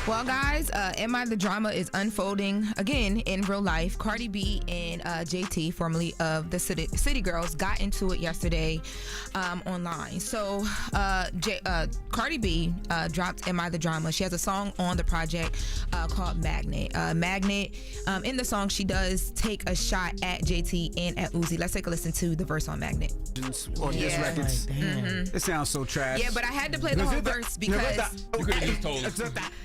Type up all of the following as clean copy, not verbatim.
Well, guys, Am I the Drama is unfolding again in real life. Cardi B and JT, formerly of the City Girls, got into it yesterday online. So Cardi B dropped Am I the Drama. She has a song on the project called Magnet. In the song, she does take a shot at JT and at Uzi. Let's take a listen to the verse on Magnet. On DISS records. It sounds so trash. Yeah, but I had to play the whole verse because you could have just told us.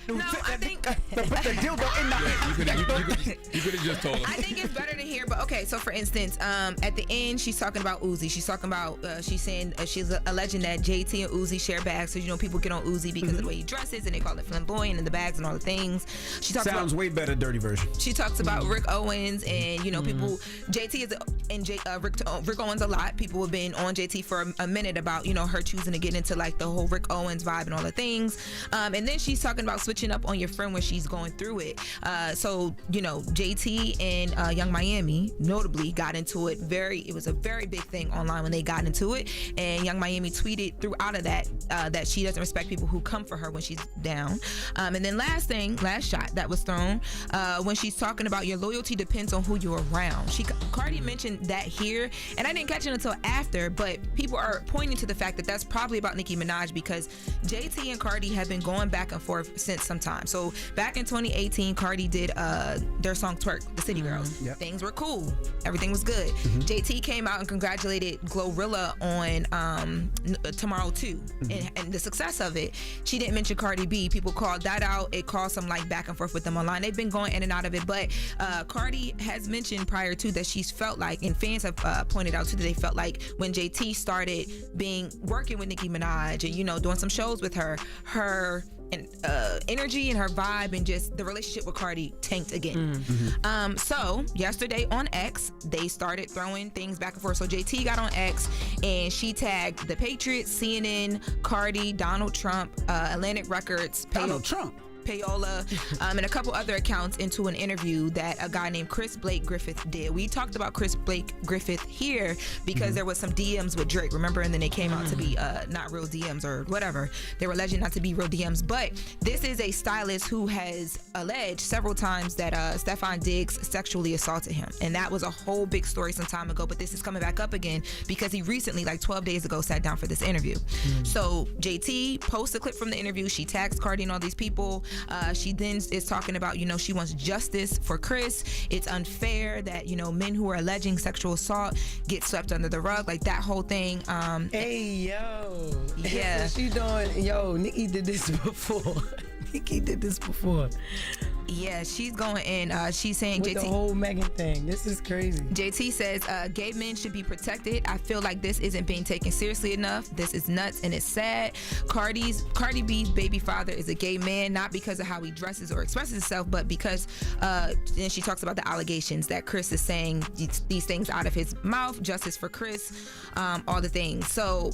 No, I think Put the dildo in the you could have just told us. I think it's better to hear, but okay. So for instance, at the end, she's talking about Uzi. She's talking about she's saying she's alleging that JT and Uzi share bags. So people get on Uzi because of the way he dresses, and they call it flamboyant and the bags and all the things. She talks Sounds way better, dirty version. She talks about Rick Owens and people. JT is Rick Owens a lot. People have been on JT for a minute about her choosing to get into like the whole Rick Owens vibe and all the things. And then she's talking about switching up on your friend when she's going through it. So JT and Young Miami notably got into it. It was a very big thing online when they got into it. And Young Miami tweeted throughout of that that she doesn't respect people who come for her when she's down. And then last shot that was thrown when she's talking about your loyalty depends on who you're around. Cardi mentioned that here, and I didn't catch it until after, but people are pointing to the fact that that's probably about Nicki Minaj because JT and Cardi have been going back and forth since some time. So back in 2018, Cardi did their song Twerk, the City Girls. Yep. Things were cool. Everything was good. JT came out and congratulated Glorilla on Tomorrow 2 and the success of it. She didn't mention Cardi B. People called that out. It caused some like back and forth with them online. They've been going in and out of it, but Cardi has mentioned prior to that she's felt like, and fans have pointed out too, that they felt like when JT started working with Nicki Minaj and doing some shows with her energy and her vibe and just the relationship with Cardi tanked again. So yesterday on X, they started throwing things back and forth. So JT got on X and she tagged the Patriots, CNN, Cardi, Donald Trump, Atlantic Records, Donald Trump. Payola, and a couple other accounts into an interview that a guy named Chris Blake Griffith did. We talked about Chris Blake Griffith here because there was some DMs with Drake, remember? And then they came out to be not real DMs or whatever. They were alleged not to be real DMs. But this is a stylist who has alleged several times that Stefan Diggs sexually assaulted him. And that was a whole big story some time ago. But this is coming back up again because he recently, like 12 days ago, sat down for this interview. So JT posts a clip from the interview. She tags Cardi and all these people. She then is talking about, she wants justice for Chris. It's unfair that, men who are alleging sexual assault get swept under the rug, like that whole thing. Hey, yo. Yeah. She doing, Nicki did this before. Nicki did this before. Yeah, she's going in. She's saying with JT. The whole Megan thing. This is crazy. JT says gay men should be protected. I feel like this isn't being taken seriously enough. This is nuts and it's sad. Cardi B's baby father is a gay man, not because of how he dresses or expresses himself, but because then she talks about the allegations that Chris is saying these things out of his mouth. Justice for Chris, all the things. So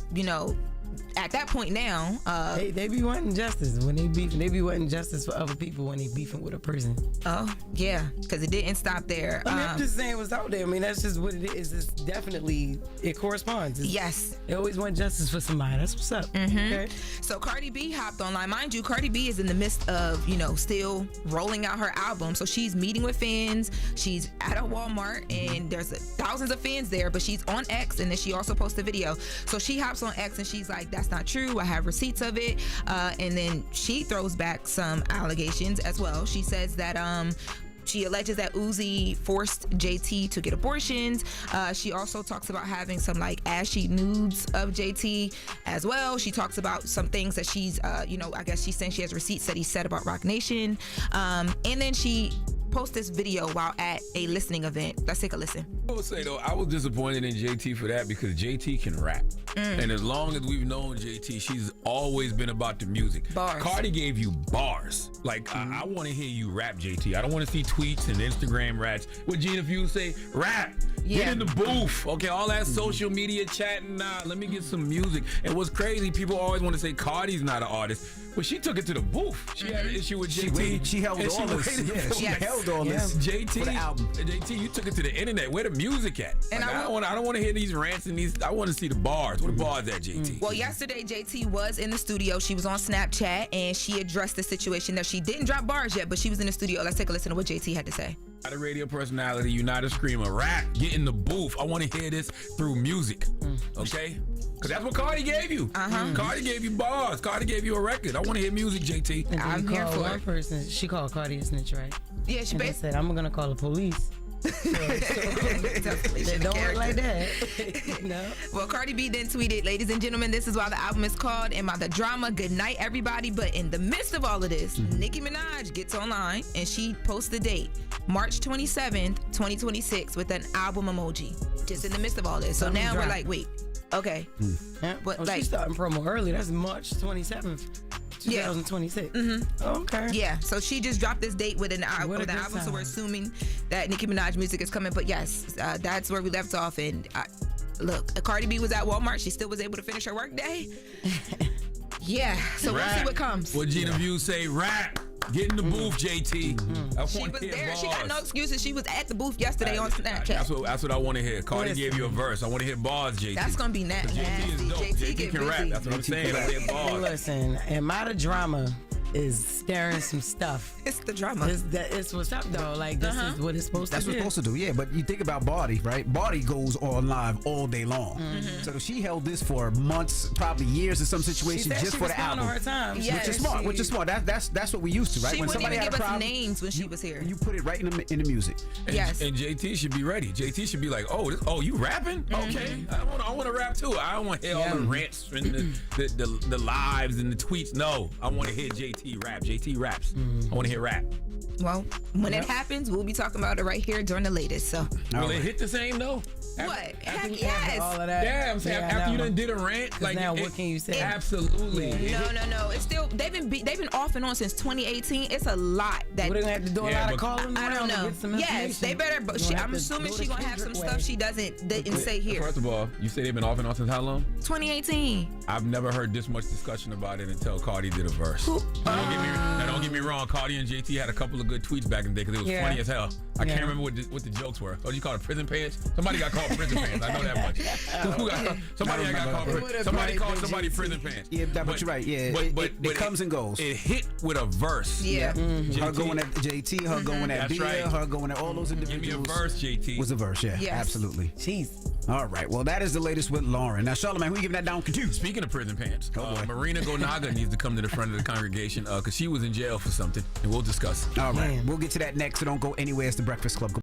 at that point now, they be wanting justice when they beefing. They be wanting justice for other people when they beefing with a person. Oh yeah, because it didn't stop there. I'm just saying what's out there. I mean, that's just what it is. It's definitely, it corresponds. Yes, they always want justice for somebody. That's what's up. Okay. So Cardi B hopped online. Mind you, Cardi B is in the midst of still rolling out her album. So she's meeting with fans. She's at a Walmart and there's thousands of fans there. But she's on X and then she also posted a video. So she hops on X and she's like, "That's not true. I have receipts of it." And then she throws back some allegations as well. She says that she alleges that Uzi forced JT to get abortions. She also talks about having some like ashy nudes of JT as well. She talks about some things that she's, I guess she's saying she has receipts that he said about Rock Nation. And then she post this video while at a listening event. Let's take a listen. I will say though, I was disappointed in JT for that because JT can rap. And as long as we've known JT, she's always been about the music. Bars. Cardi gave you bars. Like, I want to hear you rap, JT. I don't want to see tweets and Instagram raps. What Gina Fuse say? Rap. Yeah. Get in the booth. Okay, all that social media chatting. Nah, let me get some music. And what's crazy, people always want to say Cardi's not an artist. But she took it to the booth. She had an issue with JT. She held all this. She held all this. JT, for the album. JT, you took it to the internet. Where the music at? And like, I don't want to hear these rants and these. I want to see the bars. Where the bars at, JT? Well, yesterday JT was in the studio. She was on Snapchat and she addressed the situation that She didn't drop bars yet, but she was in the studio. Let's take a listen to what JT had to say. Not a radio personality, you're not a screamer. Rap, get in the booth. I want to hear this through music, okay? Because that's what Cardi gave you. Cardi gave you bars. Cardi gave you a record. I want to hear music, JT. And I'm here for one it. person. She called Cardi a snitch, right? Yeah, she And they basically said, I'm going to call the police. definitely They don't work like that. No. Well, Cardi B then tweeted, ladies and gentlemen, this is why the album is called And By the Drama, Good Night, Everybody. But in the midst of all of this, Nicki Minaj gets online and she posts the date, March 27th, 2026, with an album emoji. Just in the midst of all this. So Something now we're dropped. like, wait, okay. Yeah. But, Well, like- she's starting promo early. That's March 27th, 2026. Oh, okay. Yeah, so she just dropped this date with an What a album, good so we're time. assuming that Nicki Minaj music is coming. But yes, that's where we left off. And look, Cardi B was at Walmart. She still was able to finish her work day. Yeah, so we'll see what comes. What Gina View say, rap. Get in the booth, JT. I She want was to hear there. bars. She got no excuses. She was at the booth yesterday on Snapchat. That's what I want to hear. Cardi Listen. gave you a verse. I want to hear bars, JT. That's gonna be nasty. JT is dope. JT get can rap. busy. That's what I'm JT saying. can I rap. hear bars. Listen, and my drama is staring some stuff. It's the drama. It's what's up though. Like this is what it's supposed That's to what do. it's supposed to do, yeah. But you think about Barty, right? Barty goes on live all day long. So she held this for months, probably years in some She situations, said just she for was the spending album. her time. Yeah. Which is smart. Which is smart. That's what we used to, right? She When wouldn't somebody even had give a us problem, names when she was here. you put it right in the music. And, Yes. and JT should be ready. JT should be like, oh, you rapping? Okay, I want to rap too. I don't want to hear all the rants and the lives and the tweets. No, I want to hear JT rap. JT raps. I want to hear rap. Well, when it happens, we'll be talking about it right here during the latest. So Will it hit the same though? what? After Heck you- yes. All of that. Yeah, I'm saying Yeah, after you no. done did a rant, like now what can you say? Absolutely. No. It's still they've been off and on since 2018. It's a lot that We're gonna have to do a Yeah, lot but- of calling I don't around to know. get some Yes, information. they better. But You're gonna have I'm to assuming go she's the gonna have some Kendrick stuff way. she didn't say here. First of all, you say they've been off and on since how long? 2018. I've never heard this much discussion about it until Cardi did a verse. Now don't get me wrong. Cardi and JT had a couple of good tweets back in the day because it was Yeah. funny as hell. I can't Yeah. remember what the jokes were. Oh, you call it prison pants? Somebody got called prison pants. I know that much. Somebody got called It would've somebody probably called been somebody JT. prison pants. Yeah, but you're right. Yeah, it comes and goes. It hit with a verse. Yeah. Her going at JT, her going at That's Bia, right. her going at all those Give me a individuals. verse, JT. Was a verse, yeah. Yes. Absolutely. Jeez. All right. Well, that is the latest with Lauren. Now, Charlamagne, who you giving that down to? Speaking of prison pants, Oh, boy. Marina Gonaga needs to come to the front of the congregation because she was in jail for something, and we'll discuss. All right. Man. We'll get to that next, so don't go anywhere. It's the Breakfast Club.